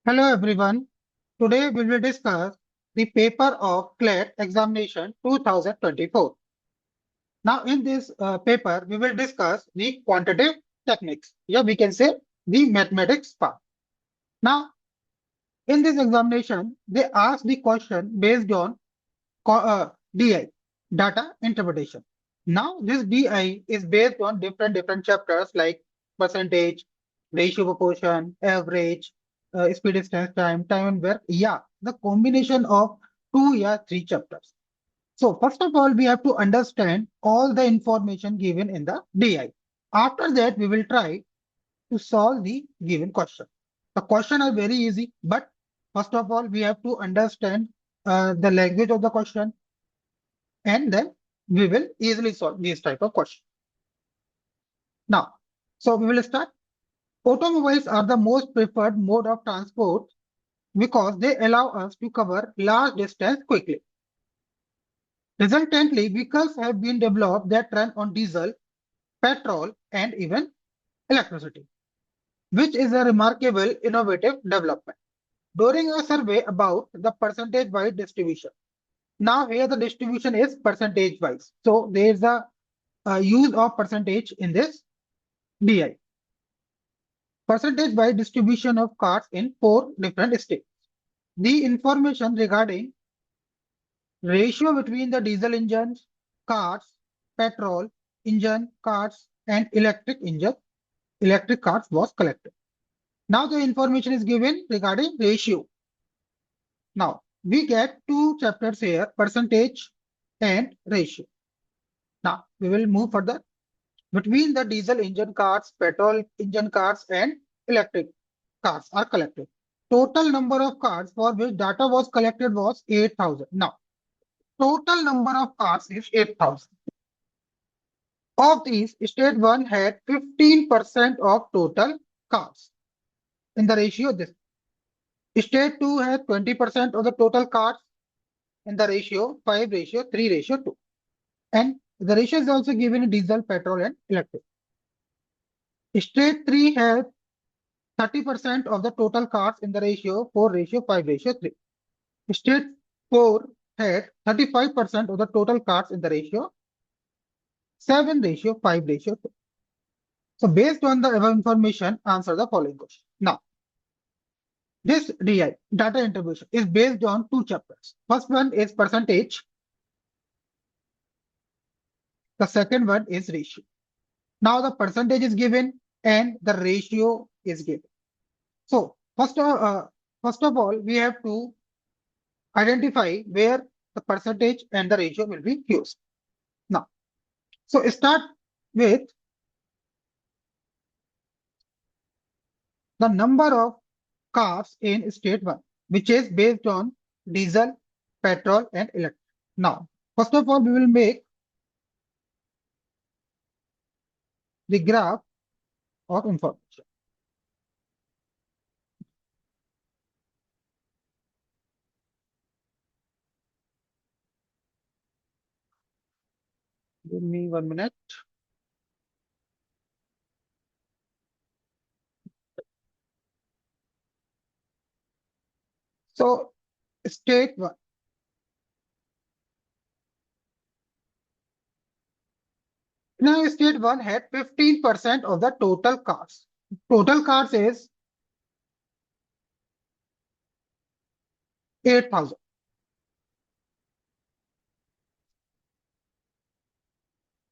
Hello everyone. Today we will discuss the paper of Clat examination 2024. Now in this paper we will discuss the quantitative techniques. Yeah, we can say the mathematics part. Now in this examination they ask the question based on DI, data interpretation. Now this DI is based on different chapters like percentage, ratio proportion, average, speed distance time, time and work. Yeah, the combination of two or three chapters. So first of all, we have to understand all the information given in the DI. After that, we will try to solve the given question. The question are very easy, but first of all, we have to understand the language of the question, and then we will easily solve these type of questions. Now, so we will start. Automobiles are the most preferred mode of transport because they allow us to cover large distance quickly. Resultantly, vehicles have been developed that run on diesel, petrol, and even electricity, which is a remarkable innovative development. During a survey about the percentage-wise distribution. Now here the distribution is percentage-wise. So there is a use of percentage in this DI. Percentage-wise distribution of cars in 4 different states. The information regarding ratio between the diesel engines, cars, petrol engine cars, and electric cars was collected. Now the information is given regarding ratio. Now we get two chapters here, percentage and ratio. Now we will move further. Between the diesel engine cars, petrol engine cars, and electric cars are collected. Total number of cars for which data was collected was 8,000. Now, total number of cars is 8,000. Of these, state 1 had 15% of total cars. In the ratio, this. State 2 had 20% of the total cars. In the ratio 5 ratio 3 ratio 2. And the ratio is also given in diesel, petrol, and electric. State 3 had 30% of the total cars in the ratio 4 ratio 5 ratio 3. State 4 had 35% of the total cars in the ratio 7 ratio 5 ratio 2. So based on the above information, answer the following question. Now, this DI, data interpretation, is based on two chapters. First one is percentage. The second one is ratio. Now the percentage is given and the ratio is given. So first of all, we have to identify where the percentage and the ratio will be used. Now, so start with the number of cars in state 1, which is based on diesel, petrol, and electric. Now, first of all, we will make the graph of information. Give me 1 minute. So, state 1. Now, state 1 had 15% of the total cars. Total cars is 8,000.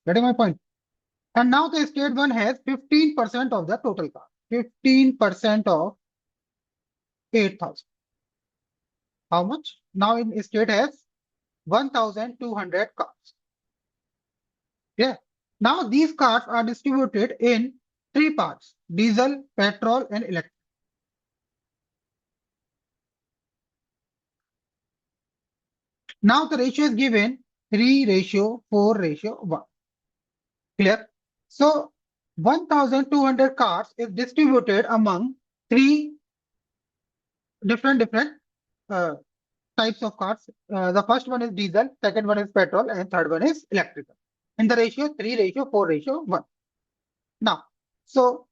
Getting my point? And now the state 1 has 15% of the total car. 15% of 8,000. How much? Now in state has 1,200 cars. Yeah. Now these cars are distributed in 3 parts: diesel, petrol, and electric. Now the ratio is given 3 ratio 4 ratio 1. Clear? So 1,200 cars is distributed among 3 different uh, types of cars. The first one is diesel, second one is petrol, and third one is electrical. In the ratio 3 ratio 4 ratio 1. Now, so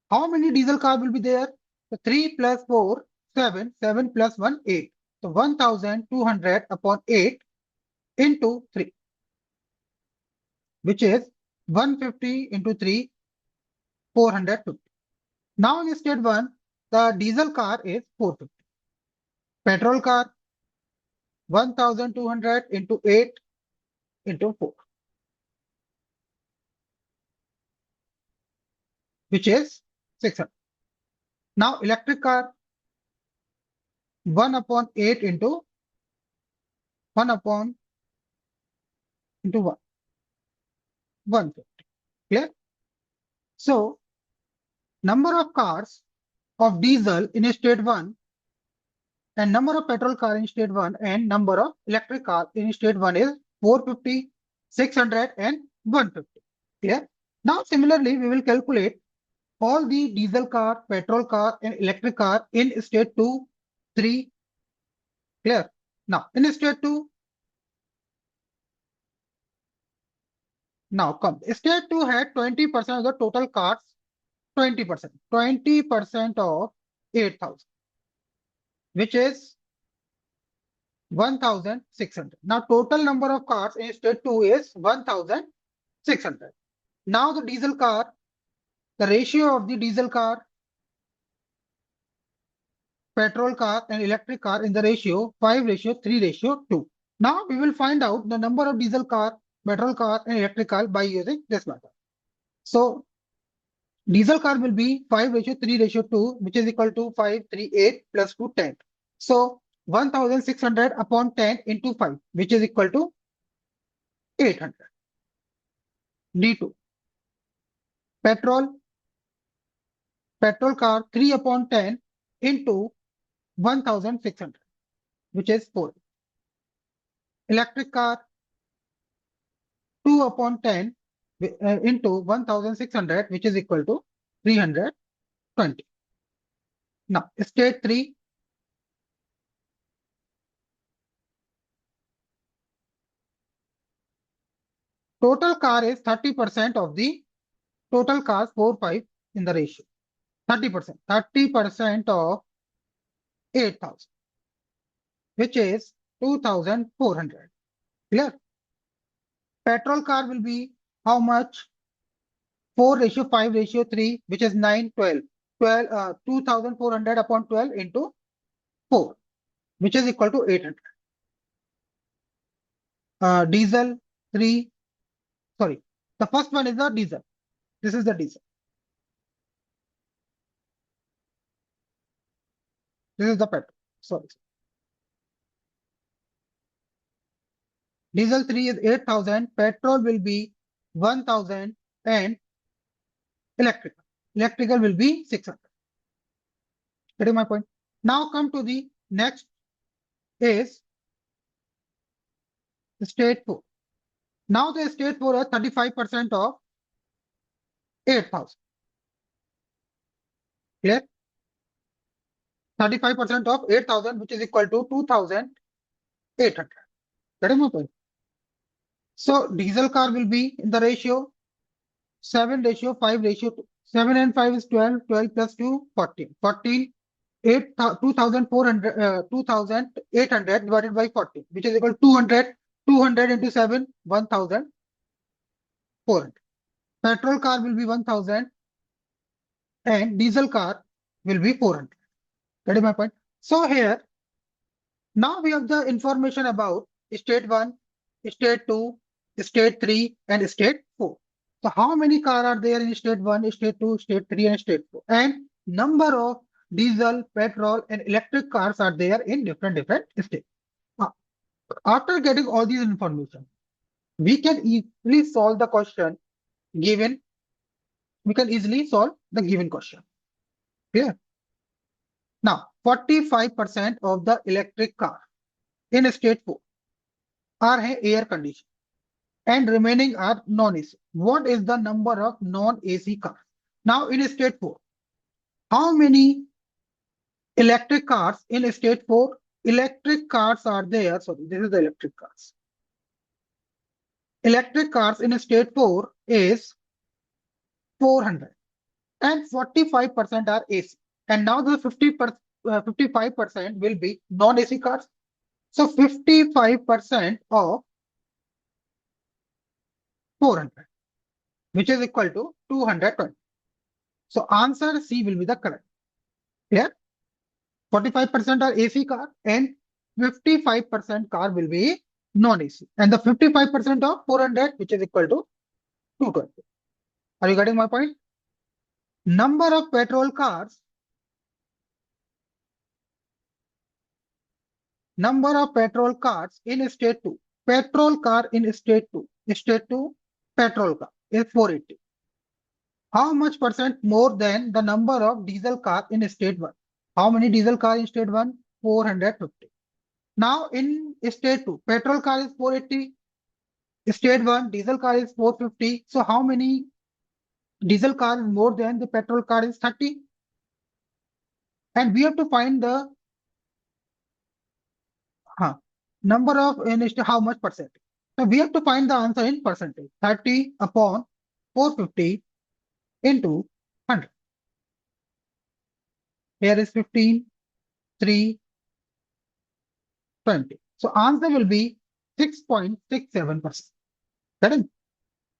how many diesel cars will be there? So 3 plus 4, 7, 7 plus 1, 8. So 1200 upon 8 into 3, which is 150 into 3, 450. Now in state 1, the diesel car is 450. Petrol car 1200 into 8 into 4, which is 600. Now electric car 1 upon 8 into 1 upon into 1, 150. Clear? So number of cars of diesel in state 1 and number of petrol car in state 1 and number of electric car in state 1 is 450, 600 and 150. Clear? Now similarly, we will calculate all the diesel car, petrol car and electric car in state 2, 3. Clear? Now in state 2, now come. State 2 had 20% of the total cars, 20%. 20% of 8,000, which is 1,600. Now total number of cars in state 2 is 1,600. Now the diesel car, the ratio of the diesel car, petrol car and electric car in the ratio 5:3:2. Now we will find out the number of diesel car, petrol car and electric car by using this method. So diesel car will be 5:3:2, which is equal to 538 plus 2, 10. So 1,600 upon 10 into 5, which is equal to 800. D2. Petrol car 3 upon 10 into 1,600, which is 4. Electric car 2 upon 10 into 1,600, which is equal to 320. Now, state 3. Total car is 30% of the total cars 4, 5 in the ratio. 30%. 30% of 8,000, which is 2,400. Clear? Petrol car will be how much? 4:5:3, which is 9, 12. 2,400 upon 12 into 4, which is equal to 800. Diesel 3. Sorry, the first one is the diesel. This is the diesel. This is the petrol. Sorry. Diesel 3 is 8,000. Petrol will be 1,000 and electrical will be 600. Getting my point? Now come to the next is state 4. Now the state 4 is 35% of 8,000. Clear? 35% of 8,000, which is equal to 2,800. That is my point. So diesel car will be in the ratio 7:5:2. 7 and 5 is 12. 12 plus 2, 14. 14, 2,800 divided by 14, which is equal to 200. 200 into 7, 1,400. Petrol car will be 1,000 and diesel car will be 400. That is my point. So here, now we have the information about state 1, state 2, state 3 and state 4. So how many cars are there in state 1, state 2, state 3 and state 4? And number of diesel, petrol and electric cars are there in different states. After getting all these information, we can easily solve the question given. We can easily solve the given question. Clear? Now, 45% of the electric car in state 4 are air conditioned and remaining are non-AC. What is the number of non-AC cars? Now, in state 4, how many electric cars in state 4? Electric cars are there. Sorry, this is the electric cars. Electric cars in state 4 is 400 and 45% are AC. And now the 50%, 55% will be non-AC cars. So 55% of 400, which is equal to 220. So answer C will be the correct. Clear? 45% are AC car and 55% car will be non-AC. And the 55% of 400, which is equal to 220. Are you getting my point? Number of petrol cars. Number of petrol cars in state 2. Petrol car in state 2. State 2 petrol car is 480. How much percent more than the number of diesel car in state 1? How many diesel car in state 1? 450. Now in state 2, petrol car is 480. State 1, diesel car is 450. So how many diesel car is more than the petrol car is 30? And we have to find the number of how much percent. So we have to find the answer in percentage. 30 upon 450 into 100. Here is 15, 3, 20. So answer will be 6.67%. Correct?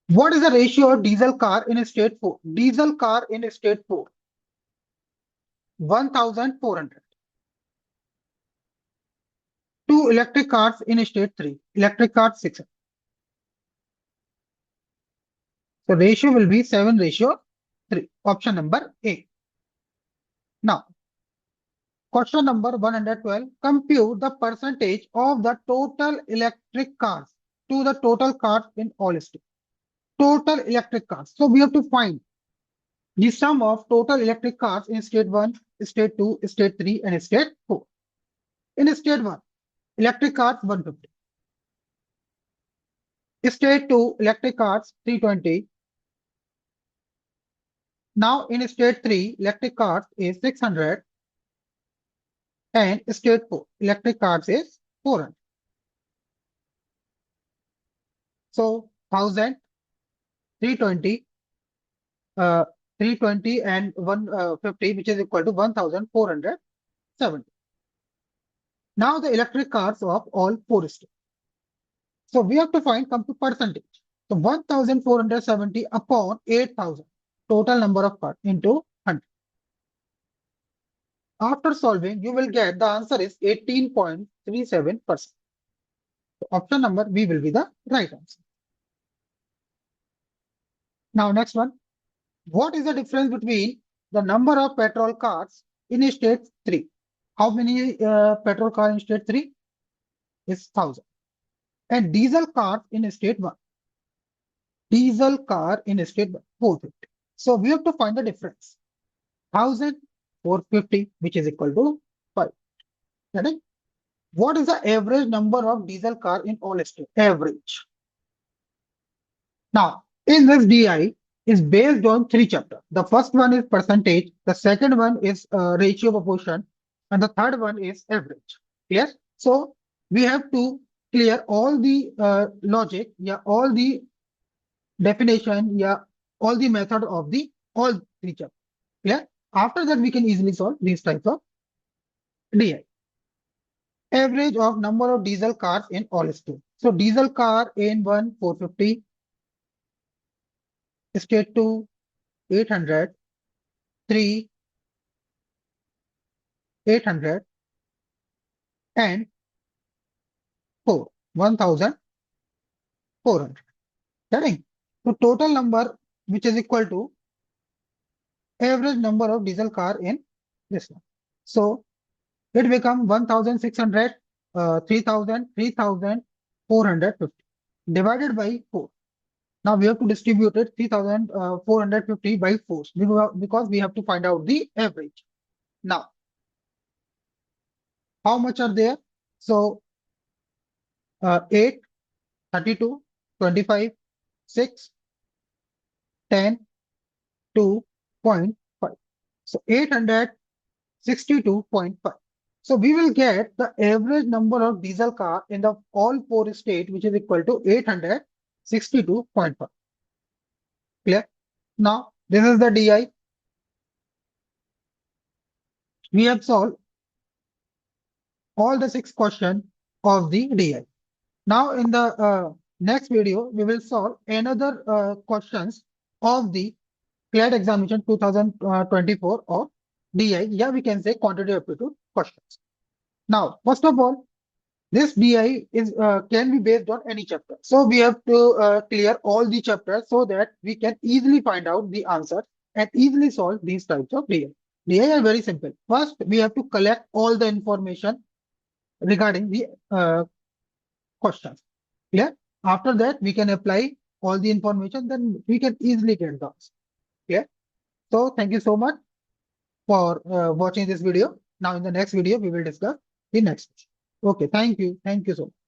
What is the ratio of diesel car in state 4? Diesel car in state 4. 1,400. Two electric cars in state 3. Electric cars 600. So ratio will be 7:3. Option number A. Now, question number 112. Compute the percentage of the total electric cars to the total cars in all states. Total electric cars. So we have to find the sum of total electric cars in state 1, state 2, state 3, and state 4. In state 1, electric cars 150. State 2, electric cars 320. Now in state 3, electric cars is 600. And state 4, electric cars is 400. So 1,000, 320, 320 and 150, which is equal to 1,470. Now the electric cars of all 4 states. So we have to find percentage. So 1,470 upon 8,000, total number of cars into 100. After solving, you will get the answer is 18.37%. So option number B will be the right answer. Now next one. What is the difference between the number of petrol cars in state 3? How many petrol cars in state 3? Is 1,000. And diesel cars in state 1. Diesel car in state 1, 450. So we have to find the difference. 1,000, 450, which is equal to 5. Right? What is the average number of diesel car in all states? Average. Now, in this DI is based on 3 chapters. The first one is percentage, the second one is ratio proportion, and the third one is average. Yes. So we have to clear all the logic, all the definition, all the method of the all 3 chapters. Clear? After that, we can easily solve these types of DI. Average of number of diesel cars in all states. So diesel car in 1, 450. State 2, 800, 3, 800, and 4, 1,400. Correct? So total number, which is equal to average number of diesel car in this one. So it becomes 1,600, 3,000, 3,450 divided by 4. Now we have to distribute it 3,450 by 4 because we have to find out the average. Now, how much are there? So 8, 32, 25, 6, 10, 2.5. So 862.5. So we will get the average number of diesel car in the all 4 states, which is equal to 862.5. Clear? Now, this is the DI. We have solved all the 6 questions of the DI. Now, in the next video, we will solve another questions of the CLAT examination 2024 of DI. Yeah, we can say quantitative aptitude questions. Now, first of all, this DI is can be based on any chapter. So we have to clear all the chapters so that we can easily find out the answer and easily solve these types of DI. DI are very simple. First, we have to collect all the information regarding the questions. Clear? After that, we can apply all the information, then we can easily get the answer. Clear? So thank you so much for watching this video. Now in the next video, we will discuss the next. Okay, thank you. Thank you so much.